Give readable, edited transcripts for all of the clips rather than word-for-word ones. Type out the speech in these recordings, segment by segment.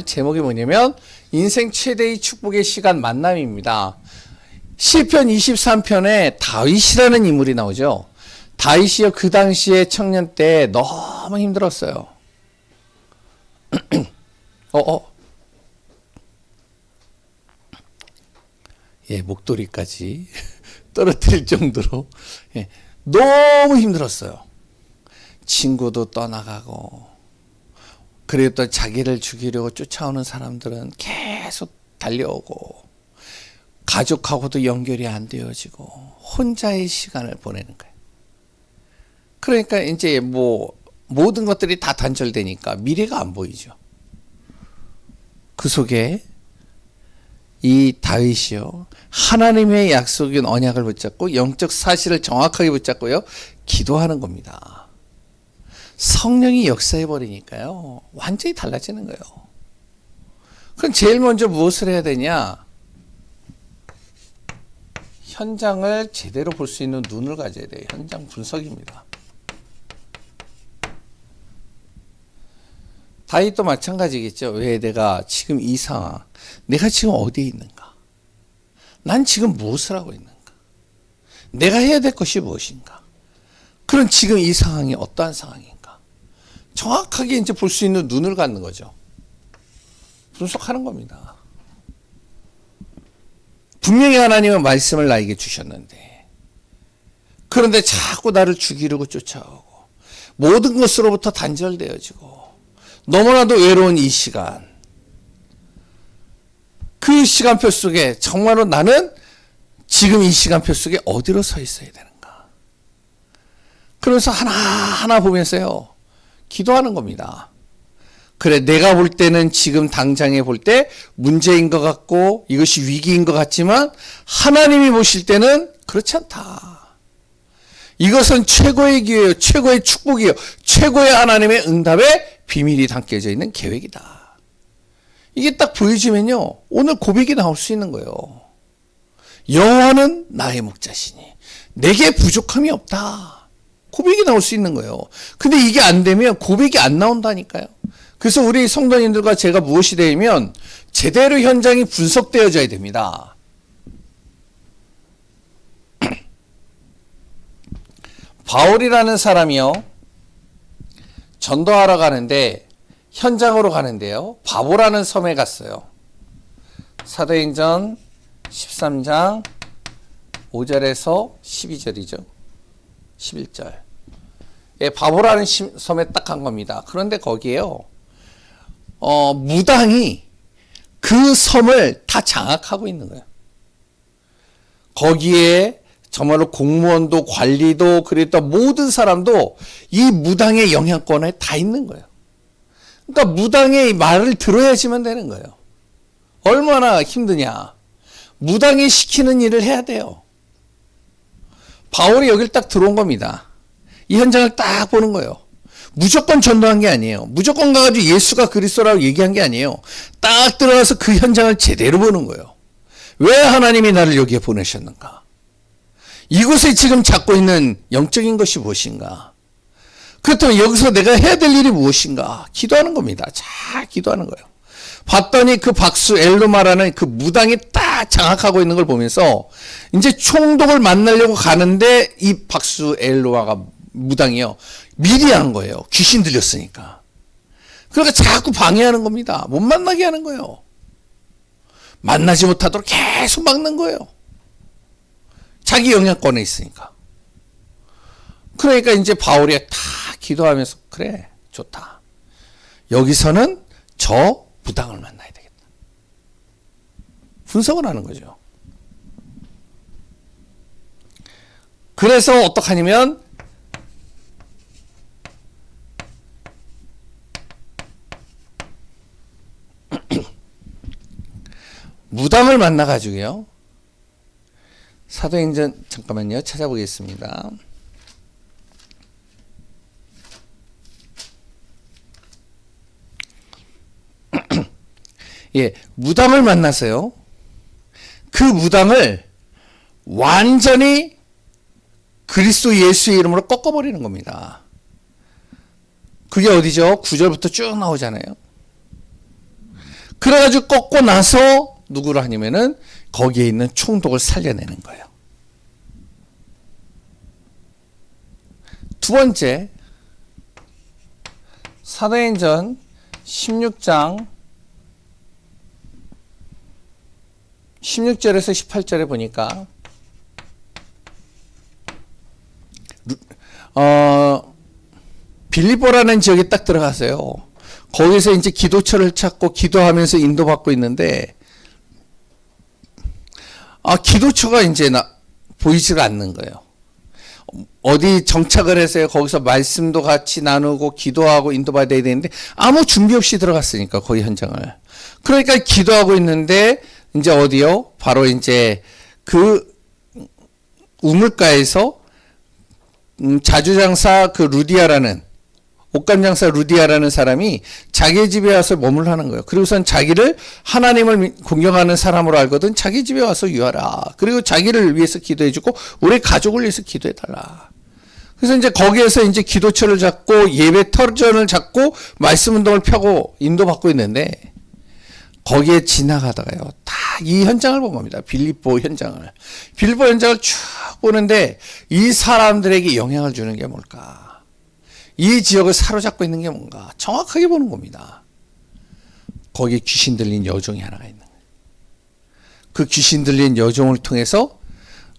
제목이 뭐냐면 인생 최대의 축복의 시간 만남입니다. 시편 23편에 다윗이라는 인물이 나오죠. 다윗이요, 그 당시에 청년 때 너무 힘들었어요. 예, 목도리까지 떨어뜨릴 정도로 너무 힘들었어요. 친구도 떠나가고, 그리고 또 자기를 죽이려고 쫓아오는 사람들은 계속 달려오고, 가족하고도 연결이 안 되어지고 혼자의 시간을 보내는 거예요. 그러니까 이제 모든 것들이 다 단절되니까 미래가 안 보이죠. 그 속에 이 다윗이요, 하나님의 약속인 언약을 붙잡고 영적 사실을 정확하게 붙잡고요, 기도하는 겁니다. 성령이 역사해 버리니까요, 완전히 달라지는 거예요. 그럼 제일 먼저 무엇을 해야 되냐? 현장을 제대로 볼 수 있는 눈을 가져야 돼요. 현장 분석입니다. 다윗도 마찬가지겠죠. 왜 내가 지금 이 상황, 내가 지금 어디에 있는가? 난 지금 무엇을 하고 있는가? 내가 해야 될 것이 무엇인가? 그럼 지금 이 상황이 어떠한 상황인가? 정확하게 이제 볼 수 있는 눈을 갖는 거죠. 분석하는 겁니다. 분명히 하나님은 말씀을 나에게 주셨는데, 그런데 자꾸 나를 죽이려고 쫓아오고, 모든 것으로부터 단절되어지고, 너무나도 외로운 이 시간, 그 시간표 속에 정말로 나는 지금 이 시간표 속에 어디로 서 있어야 되는가? 그래서 하나하나 보면서요, 기도하는 겁니다. 그래, 내가 볼 때는 지금 당장에 볼 때 문제인 것 같고 이것이 위기인 것 같지만 하나님이 보실 때는 그렇지 않다. 이것은 최고의 기회예요. 최고의 축복이에요. 최고의 하나님의 응답의 비밀이 담겨져 있는 계획이다. 이게 딱 보여지면요, 오늘 고백이 나올 수 있는 거예요. 여호와는 나의 목자시니 내게 부족함이 없다. 고백이 나올 수 있는 거예요. 근데 이게 안 되면 고백이 안 나온다니까요. 그래서 우리 성도님들과 제가 무엇이 되면 제대로 현장이 분석되어져야 됩니다. 바울이라는 사람이요, 전도하러 가는데 현장으로 가는데요, 바보라는 섬에 갔어요. 사도행전 13장 5절에서 12절이죠. 11절. 예, 바보라는 섬에 딱 간 겁니다. 그런데 거기에요, 무당이 그 섬을 다 장악하고 있는 거예요. 거기에 정말로 공무원도 관리도 그랬다 모든 사람도 이 무당의 영향권에 다 있는 거예요. 그러니까 무당의 말을 들어야지만 되는 거예요. 얼마나 힘드냐. 무당이 시키는 일을 해야 돼요. 바울이 여길 딱 들어온 겁니다. 이 현장을 딱 보는 거예요. 무조건 전도한 게 아니에요. 무조건 가가지고 예수가 그리스도라고 얘기한 게 아니에요. 딱 들어가서 그 현장을 제대로 보는 거예요. 왜 하나님이 나를 여기에 보내셨는가? 이곳에 지금 잡고 있는 영적인 것이 무엇인가? 그렇다면 여기서 내가 해야 될 일이 무엇인가? 기도하는 겁니다. 잘 기도하는 거예요. 봤더니 그 박수 엘로마라는 그 무당이 딱 장악하고 있는 걸 보면서 이제 총독을 만나려고 가는데 이 박수 엘로마가 무당이요, 미리 한 거예요. 귀신 들렸으니까. 그러니까 자꾸 방해하는 겁니다. 못 만나게 하는 거예요. 만나지 못하도록 계속 막는 거예요. 자기 영향권에 있으니까. 그러니까 이제 바울이 다 기도하면서, 그래, 좋다. 여기서는 저 무당을 만나야 되겠다. 분석을 하는 거죠. 그래서 어떡하냐면 무당을 만나가지고요, 사도행전, 잠깐만요, 찾아보겠습니다. 예, 무당을 만나서요, 그 무당을 완전히 그리스도 예수의 이름으로 꺾어버리는 겁니다. 그게 어디죠? 9절부터 쭉 나오잖아요. 그래가지고 꺾고 나서 누구를 하냐면은 거기에 있는 총독을 살려내는 거예요. 두 번째, 사도행전 16장 16절에서 18절에 보니까 빌립보라는 지역에 딱 들어갔어요. 거기서 이제 기도처를 찾고 기도하면서 인도받고 있는데 기도처가 이제 보이지가 않는 거예요. 어디 정착을 해서요. 거기서 말씀도 같이 나누고 기도하고 인도받아야 되는데 아무 준비 없이 들어갔으니까 거기 현장을. 그러니까 기도하고 있는데 이제 어디요? 바로 이제 그 우물가에서 자주장사 그 루디아라는 옷감장사 루디아라는 사람이 자기 집에 와서 머물하는 거예요. 그리고선 자기를 하나님을 공경하는 사람으로 알거든 자기 집에 와서 유하라. 그리고 자기를 위해서 기도해주고 우리 가족을 위해서 기도해달라. 그래서 이제 거기에서 이제 기도처를 잡고 예배 터전을 잡고 말씀 운동을 펴고 인도받고 있는데 거기에 지나가다가요. 다 이 현장을 본 겁니다. 빌립보 현장을. 빌립보 현장을 쭉 보는데 이 사람들에게 영향을 주는 게 뭘까? 이 지역을 사로잡고 있는 게 뭔가? 정확하게 보는 겁니다. 거기에 귀신 들린 여종이 하나가 있는 거예요. 그 귀신 들린 여종을 통해서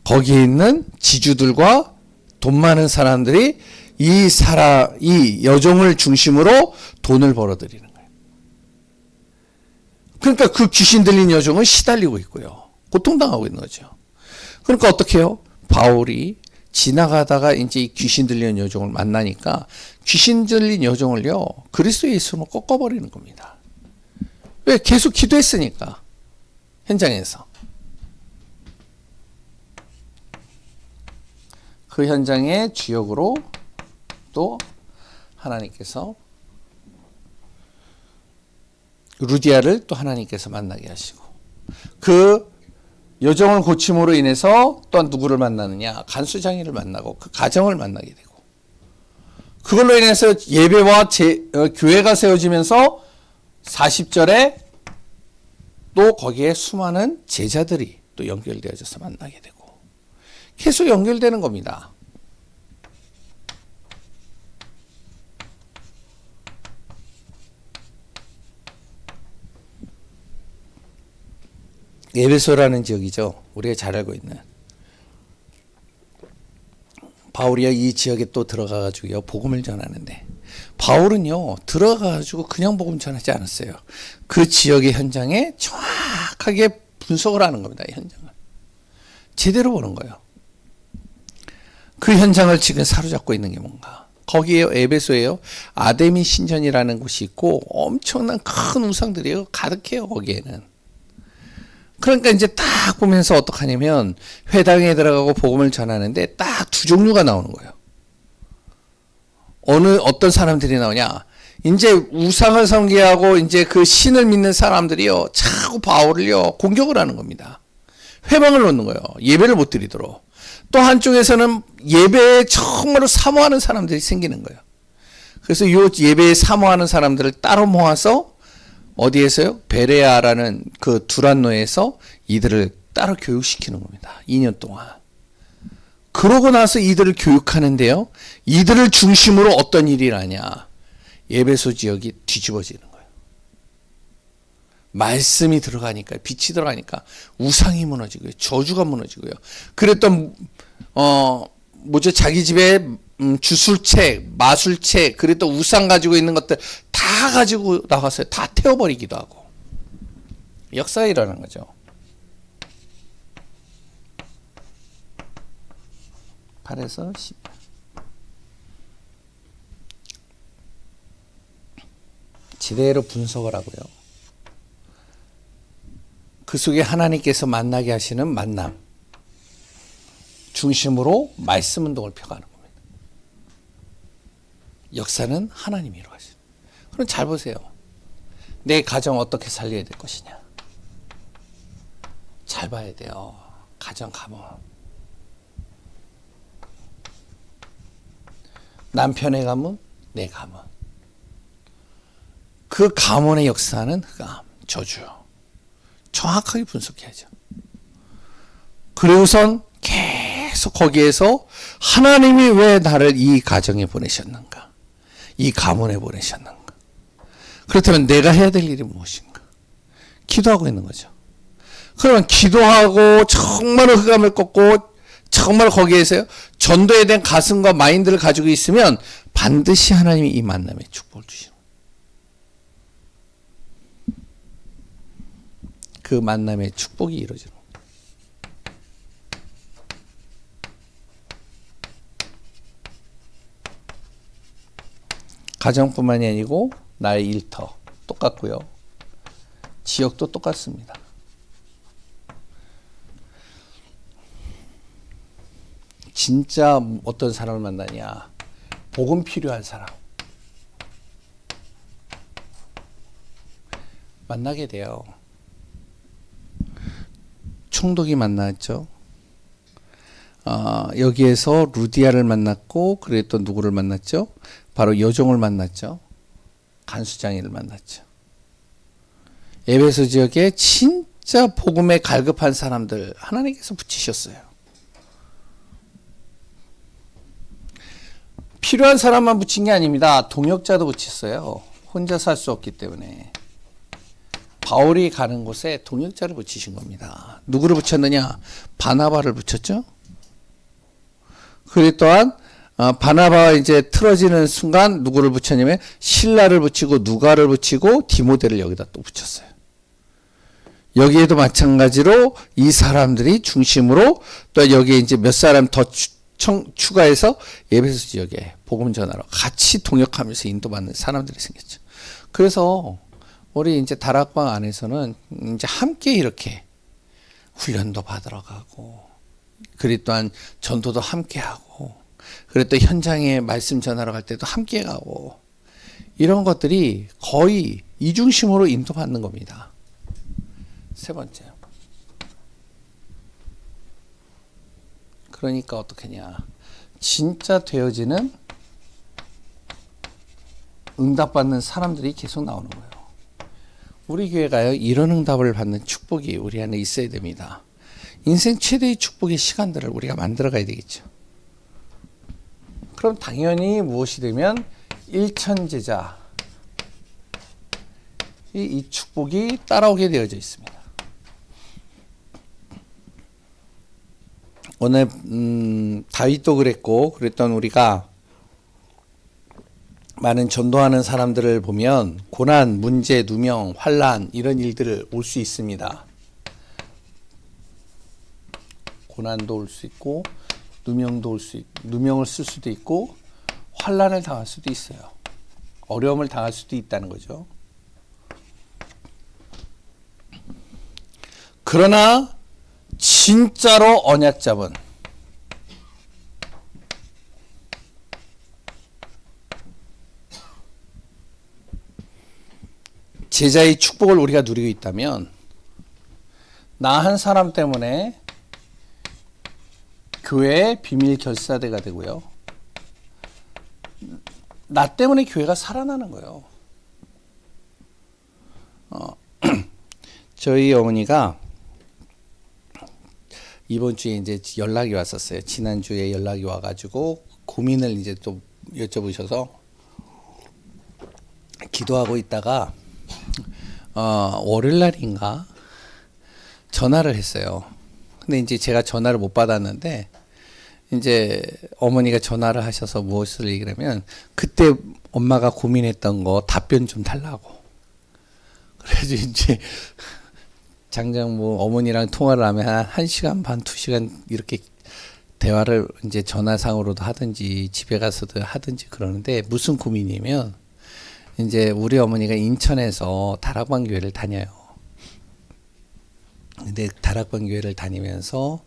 거기에 있는 지주들과 돈 많은 사람들이 이 여종을 중심으로 돈을 벌어들이는 거예요. 그러니까 그 귀신 들린 여종은 시달리고 있고요. 고통당하고 있는 거죠. 그러니까 어떻게 해요? 바울이 지나가다가 이제 이 귀신 들린 여종을 만나니까 귀신 들린 여종을요, 그리스도 예수로 꺾어버리는 겁니다. 왜? 계속 기도했으니까. 현장에서. 그 현장의 주역으로 또 하나님께서 루디아를 또 하나님께서 만나게 하시고 그 여종을 고침으로 인해서 또 누구를 만나느냐? 간수장이를 만나고 그 가정을 만나게 되고 그걸로 인해서 예배와 교회가 세워지면서 40절에 또 거기에 수많은 제자들이 또 연결되어져서 만나게 되고 계속 연결되는 겁니다. 에베소라는 지역이죠. 우리가 잘 알고 있는. 바울이 이 지역에 또 들어가가지고요, 복음을 전하는데, 바울은요, 들어가가지고 그냥 복음 전하지 않았어요. 그 지역의 현장에 정확하게 분석을 하는 겁니다, 이 현장을. 제대로 보는 거예요. 그 현장을 지금 사로잡고 있는 게 뭔가. 거기에요, 에베소에요, 아데미 신전이라는 곳이 있고, 엄청난 큰 우상들이에요. 가득해요, 거기에는. 그러니까 이제 딱 보면서 어떡하냐면 회당에 들어가고 복음을 전하는데 딱 두 종류가 나오는 거예요. 어떤 사람들이 나오냐? 이제 우상을 섬기하고 이제 그 신을 믿는 사람들이요, 자꾸 바울을요, 공격을 하는 겁니다. 회방을 놓는 거예요. 예배를 못 드리도록. 또 한쪽에서는 예배에 정말로 사모하는 사람들이 생기는 거예요. 그래서 이 예배에 사모하는 사람들을 따로 모아서 어디에서요? 베레아라는 그 두란노에서 이들을 따로 교육시키는 겁니다. 2년 동안. 그러고 나서 이들을 교육하는데요, 이들을 중심으로 어떤 일이 일어나냐? 에베소 지역이 뒤집어지는 거예요. 말씀이 들어가니까, 빛이 들어가니까 우상이 무너지고요, 저주가 무너지고요. 그랬던 자기 집에 주술책, 마술책, 그랬던 우상 가지고 있는 것들 다 가지고 나갔어요. 다 태워버리기도 하고. 역사가 일어나는 거죠. 8에서 10. 제대로 분석을 하고요. 그 속에 하나님께서 만나게 하시는 만남 중심으로 말씀 운동을 펴가는 겁니다. 역사는 하나님이 이루어가시는. 그럼 잘 보세요. 내 가정 어떻게 살려야 될 것이냐. 잘 봐야 돼요. 가정 가문. 남편의 가문, 내 가문. 그 가문의 역사는 흑암, 저주요. 정확하게 분석해야죠. 그리고선 계속 거기에서 하나님이 왜 나를 이 가정에 보내셨는가? 이 가문에 보내셨는가? 그렇다면 내가 해야 될 일이 무엇인가? 기도하고 있는 거죠. 그러면 기도하고 정말 흑암을 꺾고 정말 거기에서요 전도에 대한 가슴과 마인드를 가지고 있으면 반드시 하나님이 이 만남에 축복을 주시는 거예요. 그 만남의 축복이 이루어지는 거예요. 가정뿐만이 아니고 나의 일터 똑같고요. 지역도 똑같습니다. 진짜 어떤 사람을 만나냐? 복음 필요한 사람 만나게 돼요. 총독이 만났죠. 여기에서 루디아를 만났고, 그리고 또 누구를 만났죠? 바로 여종을 만났죠. 간수장이를 만났죠. 에베소 지역에 진짜 복음에 갈급한 사람들 하나님께서 붙이셨어요. 필요한 사람만 붙인 게 아닙니다. 동역자도 붙였어요. 혼자 살 수 없기 때문에. 바울이 가는 곳에 동역자를 붙이신 겁니다. 누구를 붙였느냐? 바나바를 붙였죠. 그리고 또한 바나바가 이제 틀어지는 순간 누구를 붙였냐면 실라를 붙이고 누가를 붙이고 디모데를 여기다 또 붙였어요. 여기에도 마찬가지로 이 사람들이 중심으로 또 여기에 이제 몇 사람 더 추가해서 에베소 지역에 복음 전하러 같이 동역하면서 인도받는 사람들이 생겼죠. 그래서 우리 이제 다락방 안에서는 이제 함께 이렇게 훈련도 받으러 가고, 그리고 또한 전도도 함께 하고, 그리고 또 현장에 말씀 전하러 갈 때도 함께 가고, 이런 것들이 거의 이중심으로 인도받는 겁니다. 세 번째. 그러니까 어떻게냐? 진짜 되어지는 응답받는 사람들이 계속 나오는 거예요. 우리 교회가요, 이런 응답을 받는 축복이 우리 안에 있어야 됩니다. 인생 최대의 축복의 시간들을 우리가 만들어 가야 되겠죠. 그럼 당연히 무엇이 되면 일천제자, 이 축복이 따라오게 되어져 있습니다. 오늘 다윗도 그랬고, 그랬던 우리가 많은 전도하는 사람들을 보면 고난, 문제, 누명, 환난 이런 일들을 올 수 있습니다. 고난도 올 수 있고, 누명을 쓸 수도 있고, 환난을 당할 수도 있어요. 어려움을 당할 수도 있다는 거죠. 그러나 진짜로 언약 잡은 제자의 축복을 우리가 누리고 있다면, 나 한 사람 때문에 교회의 비밀 결사대가 되고요, 나 때문에 교회가 살아나는 거예요. 저희 어머니가 이번 주에 이제 연락이 왔었어요. 지난주에 연락이 와가지고 고민을 이제 또 여쭤보셔서 기도하고 있다가 월요일 날인가 전화를 했어요. 근데 이제 제가 전화를 못 받았는데, 이제 어머니가 전화를 하셔서 무엇을 얘기를 하면, 그때 엄마가 고민했던 거 답변 좀 달라고. 그래서 이제 장장모 어머니랑 통화를 하면 한 1시간 반, 2시간 이렇게 대화를 이제 전화상으로도 하든지 집에 가서도 하든지 그러는데, 무슨 고민이냐면, 이제 우리 어머니가 인천에서 다락방 교회를 다녀요. 근데 다락방 교회를 다니면서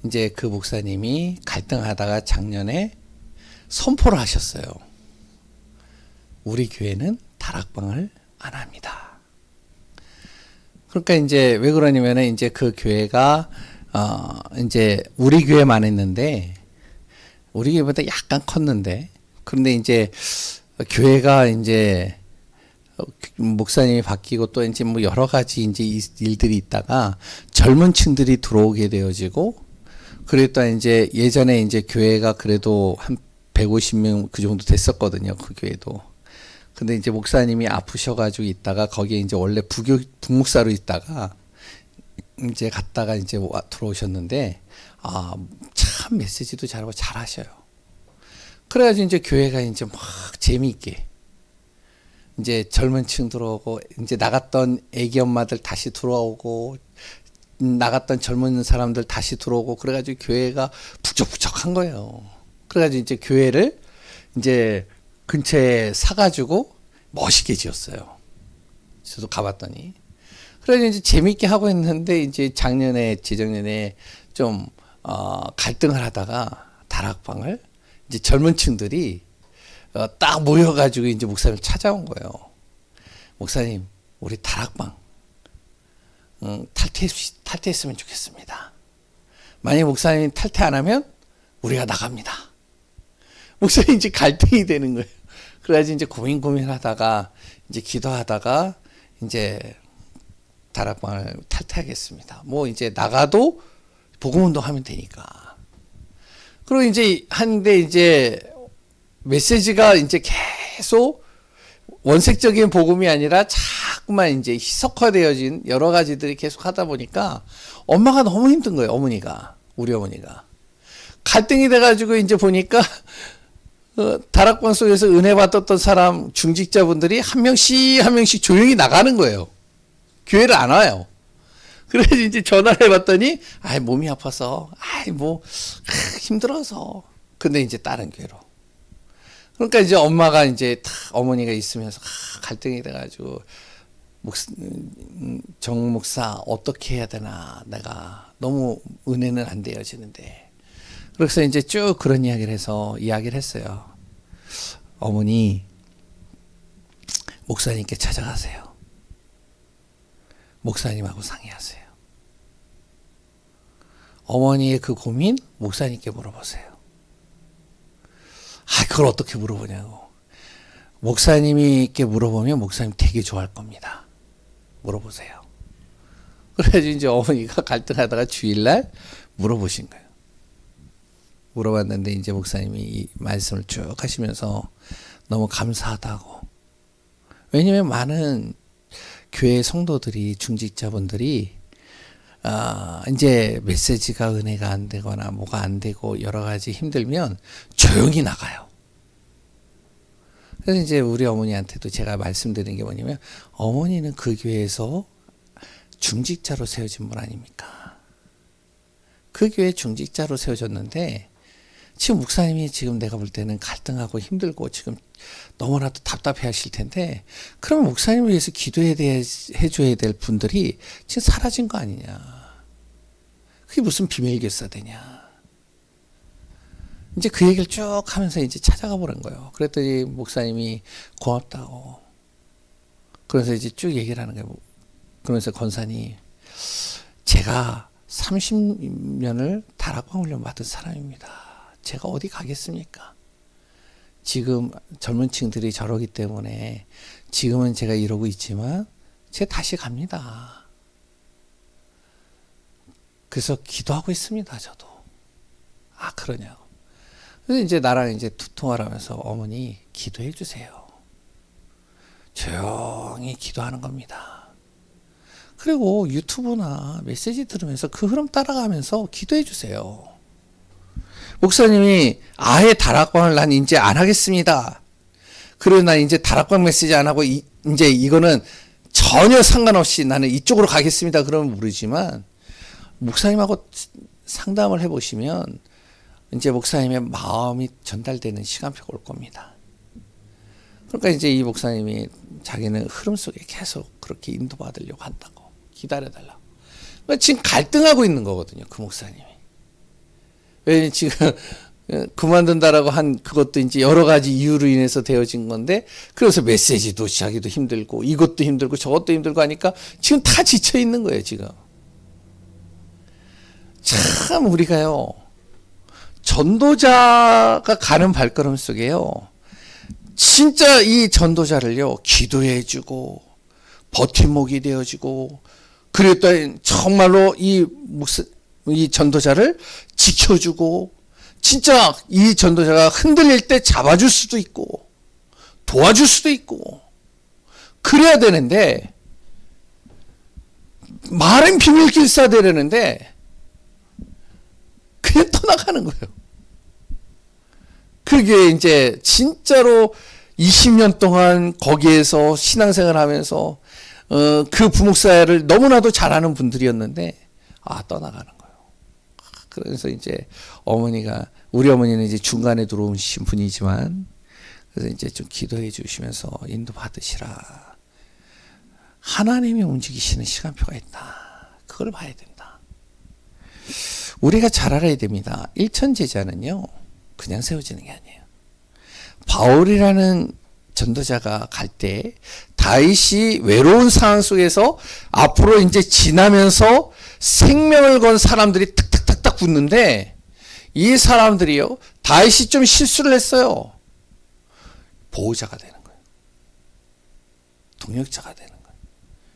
이제 그 목사님이 갈등하다가 작년에 선포를 하셨어요. 우리 교회는 다락방을 안 합니다. 그러니까 이제 왜 그러냐면은 이제 그 교회가 이제 우리 교회만 했는데, 우리 교회보다 약간 컸는데, 그런데 이제 교회가 이제 목사님이 바뀌고 또 이제 뭐 여러 가지 이제 일들이 있다가 젊은 층들이 들어오게 되어지고 그랬다 이제 예전에 이제 교회가 그래도 한 150명 그 정도 됐었거든요. 그 교회도. 근데 이제 목사님이 아프셔가지고 있다가 거기에 이제 원래 북목사로 있다가 이제 갔다가 이제 들어오셨는데 참 메시지도 잘하고 잘하셔요. 그래가지고 이제 교회가 이제 막 재미있게 이제 젊은 층 들어오고 이제 나갔던 애기 엄마들 다시 들어오고 나갔던 젊은 사람들 다시 들어오고 그래가지고 교회가 북적북적한 거예요. 그래가지고 이제 교회를 이제 근처에 사가지고 멋있게 지었어요. 저도 가봤더니. 그래가지고 이제 재밌게 하고 있는데 이제 재작년에 좀 갈등을 하다가 다락방을 이제 젊은 층들이 딱 모여가지고 이제 목사님을 찾아온 거예요. 목사님, 우리 다락방 탈퇴했으면 좋겠습니다. 만약 목사님이 탈퇴 안 하면 우리가 나갑니다. 목사님 이제 갈등이 되는 거예요. 그래가지고 이제 고민하다가 이제 기도하다가 이제 다락방을 탈퇴하겠습니다. 뭐 이제 나가도 복음 운동하면 되니까. 그리고 이제 하는데 이제 메시지가 이제 계속 원색적인 복음이 아니라 자꾸만 이제 희석화되어진 여러 가지들이 계속 하다 보니까 엄마가 너무 힘든 거예요. 우리 어머니가. 갈등이 돼가지고 이제 보니까 다락방 속에서 은혜 받았던 사람 중직자분들이 한 명씩 조용히 나가는 거예요. 교회를 안 와요. 그래서 이제 전화를 해봤더니 몸이 아파서 힘들어서. 근데 이제 다른 교회로. 그러니까 이제 엄마가 이제 어머니가 있으면서 갈등이 돼가지고 정 목사 어떻게 해야 되나 내가 너무 은혜는 안 되어지는데 그래서 이제 쭉 그런 이야기를 했어요. 어머니 목사님께 찾아가세요. 목사님하고 상의하세요. 어머니의 그 고민 목사님께 물어보세요. 그걸 어떻게 물어보냐고. 목사님께 물어보면 목사님 되게 좋아할 겁니다. 물어보세요. 그래가지고 이제 어머니가 갈등하다가 주일날 물어보신 거예요. 물어봤는데 이제 목사님이 이 말씀을 쭉 하시면서 너무 감사하다고. 왜냐면 많은 교회 성도들이 중직자분들이 이제 메시지가 은혜가 안 되거나 뭐가 안 되고 여러 가지 힘들면 조용히 나가요. 그래서 이제 우리 어머니한테도 제가 말씀드린 게 뭐냐면 어머니는 그 교회에서 중직자로 세워진 분 아닙니까? 그 교회 중직자로 세워졌는데 지금 목사님이 지금 내가 볼 때는 갈등하고 힘들고 지금 너무나도 답답해 하실 텐데 그러면 목사님을 위해서 해줘야 될 분들이 지금 사라진 거 아니냐. 그게 무슨 비밀결사되냐. 이제 그 얘기를 쭉 하면서 이제 찾아가 보는 거예요. 그랬더니 목사님이 고맙다고. 그래서 이제 쭉 얘기를 하는 거예요. 그러면서 권사님, 제가 30년을 다락방 훈련 받은 사람입니다. 제가 어디 가겠습니까? 지금 젊은 층들이 저러기 때문에 지금은 제가 이러고 있지만 제가 다시 갑니다. 그래서 기도하고 있습니다. 저도. 그러냐고. 그래서 이제 나랑 이제 두통을 하면서 어머니 기도해 주세요. 조용히 기도하는 겁니다. 그리고 유튜브나 메시지 들으면서 그 흐름 따라가면서 기도해 주세요. 목사님이 아예 다락방을 난 이제 안 하겠습니다. 그리고 난 이제 다락방 메시지 안 하고 이제 이거는 전혀 상관없이 나는 이쪽으로 가겠습니다. 그러면 모르지만 목사님하고 상담을 해보시면 이제 목사님의 마음이 전달되는 시간표가 올 겁니다. 그러니까 이제 이 목사님이 자기는 흐름 속에 계속 그렇게 인도받으려고 한다고. 기다려달라고. 그러니까 지금 갈등하고 있는 거거든요. 그 목사님이. 왜 지금 그만둔다라고 한 그것도 이제 여러 가지 이유로 인해서 되어진 건데 그래서 메시지도 자기도 힘들고 이것도 힘들고 저것도 힘들고 하니까 지금 다 지쳐 있는 거예요. 지금. 참 우리가요. 전도자가 가는 발걸음 속에요. 진짜 이 전도자를요, 기도해주고, 버팀목이 되어주고, 그랬더니 정말로 이 전도자를 지켜주고, 진짜 이 전도자가 흔들릴 때 잡아줄 수도 있고, 도와줄 수도 있고, 그래야 되는데, 말은 비밀 길사 되려는데, 그냥 떠나가는 거예요. 그게 이제 진짜로 20년 동안 거기에서 신앙생활 하면서 그 부목사를 너무나도 잘하는 분들이었는데 떠나가는 거예요. 그래서 이제 우리 어머니는 이제 중간에 들어오신 분이지만 그래서 이제 좀 기도해 주시면서 인도 받으시라. 하나님이 움직이시는 시간표가 있다. 그걸 봐야 된다. 우리가 잘 알아야 됩니다. 일천제자는요, 그냥 세워지는 게 아니에요. 바울이라는 전도자가 갈 때 다윗이 외로운 상황 속에서 앞으로 이제 지나면서 생명을 건 사람들이 탁탁탁탁 붙는데 이 사람들이요, 다윗이 좀 실수를 했어요. 보호자가 되는 거예요. 동역자가 되는 거예요.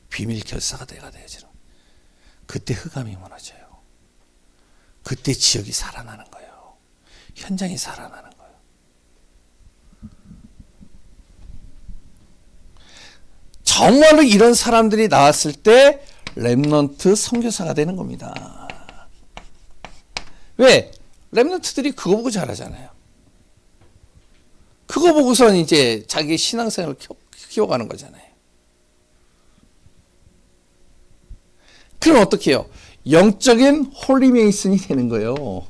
비밀 결사가 되어지는 거예요. 그때 흑암이 무너져요. 그때 지역이 살아나는 거예요. 현장이 살아나는 거예요. 정말로 이런 사람들이 나왔을 때 렘넌트 선교사가 되는 겁니다. 왜? 렘넌트들이 그거 보고 잘하잖아요. 그거 보고선 이제 자기 신앙생활을 키워가는 거잖아요. 그럼 어떻게 해요? 영적인 홀리메이슨이 되는 거예요.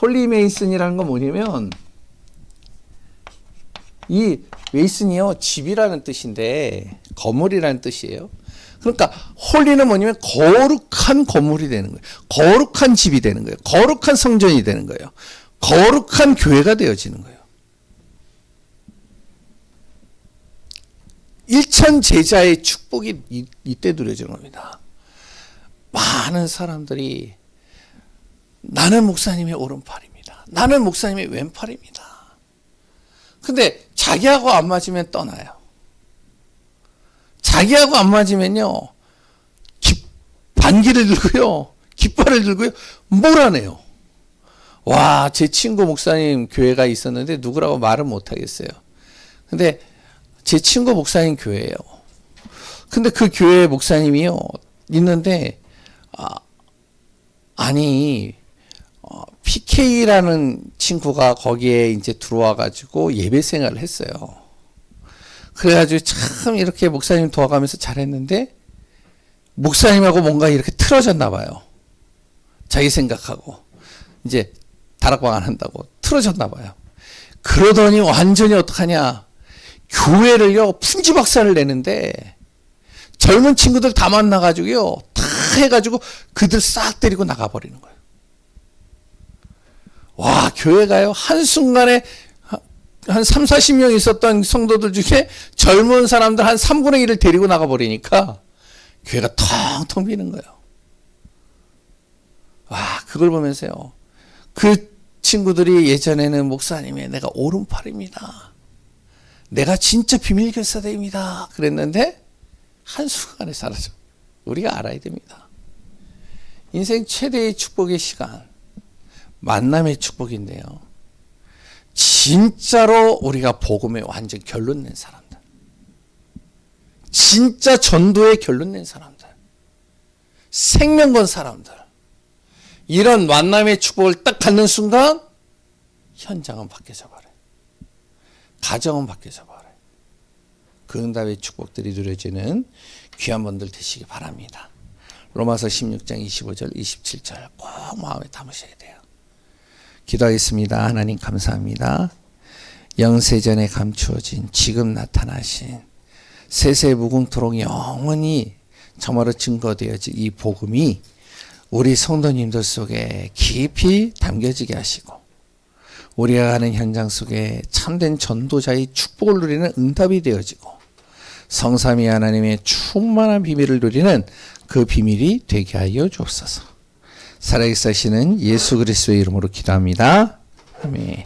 홀리메이슨이라는 건 뭐냐면 이 메이슨이요, 집이라는 뜻인데 건물이라는 뜻이에요. 그러니까 홀리는 뭐냐면 거룩한 건물이 되는 거예요. 거룩한 집이 되는 거예요. 거룩한 성전이 되는 거예요. 거룩한 교회가 되어지는 거예요. 일천 제자의 축복이 이때 누려지는 겁니다. 많은 사람들이 나는 목사님의 오른팔입니다. 나는 목사님의 왼팔입니다. 근데 자기하고 안 맞으면 떠나요. 자기하고 안 맞으면요, 반기를 들고요, 깃발을 들고요, 몰아내요. 와, 제 친구 목사님 교회가 있었는데 누구라고 말은 못 하겠어요. 근데 제 친구 목사님 교회예요. 근데 그 교회 목사님이요, 있는데 PK라는 친구가 거기에 이제 들어와 가지고 예배 생활을 했어요. 그래가지고 참 이렇게 목사님 도와가면서 잘했는데 목사님하고 뭔가 이렇게 틀어졌나 봐요. 자기 생각하고 이제 다락방 안 한다고 틀어졌나 봐요. 그러더니 완전히 어떡하냐, 교회를요 풍지박산을 내는데 젊은 친구들 다 만나가지고요 다 해가지고 그들 싹 데리고 나가버리는 거예요. 와, 교회가요 한순간에 한 3, 40명 있었던 성도들 중에 젊은 사람들 한 3분의 1을 데리고 나가버리니까 교회가 텅텅 비는 거예요. 와, 그걸 보면서요, 그 친구들이 예전에는 목사님의 내가 오른팔입니다, 내가 진짜 비밀결사대입니다 그랬는데 한순간에 사라져. 우리가 알아야 됩니다. 인생 최대의 축복의 시간, 만남의 축복인데요, 진짜로 우리가 복음에 완전 결론 낸 사람들, 진짜 전도에 결론 낸 사람들, 생명 건 사람들, 이런 만남의 축복을 딱 갖는 순간 현장은 바뀌어져 버려요. 가정은 바뀌어져 버려요. 그 응답의 축복들이 누려지는 귀한 분들 되시기 바랍니다. 로마서 16장 25절 27절 꼭 마음에 담으셔야 돼요. 기도하겠습니다. 하나님 감사합니다. 영세전에 감추어진 지금 나타나신 세세 무궁토록 영원히 정말로 증거되어진 이 복음이 우리 성도님들 속에 깊이 담겨지게 하시고 우리가 가는 현장 속에 참된 전도자의 축복을 누리는 응답이 되어지고 성삼위 하나님의 충만한 비밀을 누리는 그 비밀이 되게 하여 주옵소서. 살아계시는 예수 그리스도의 이름으로 기도합니다. 아멘.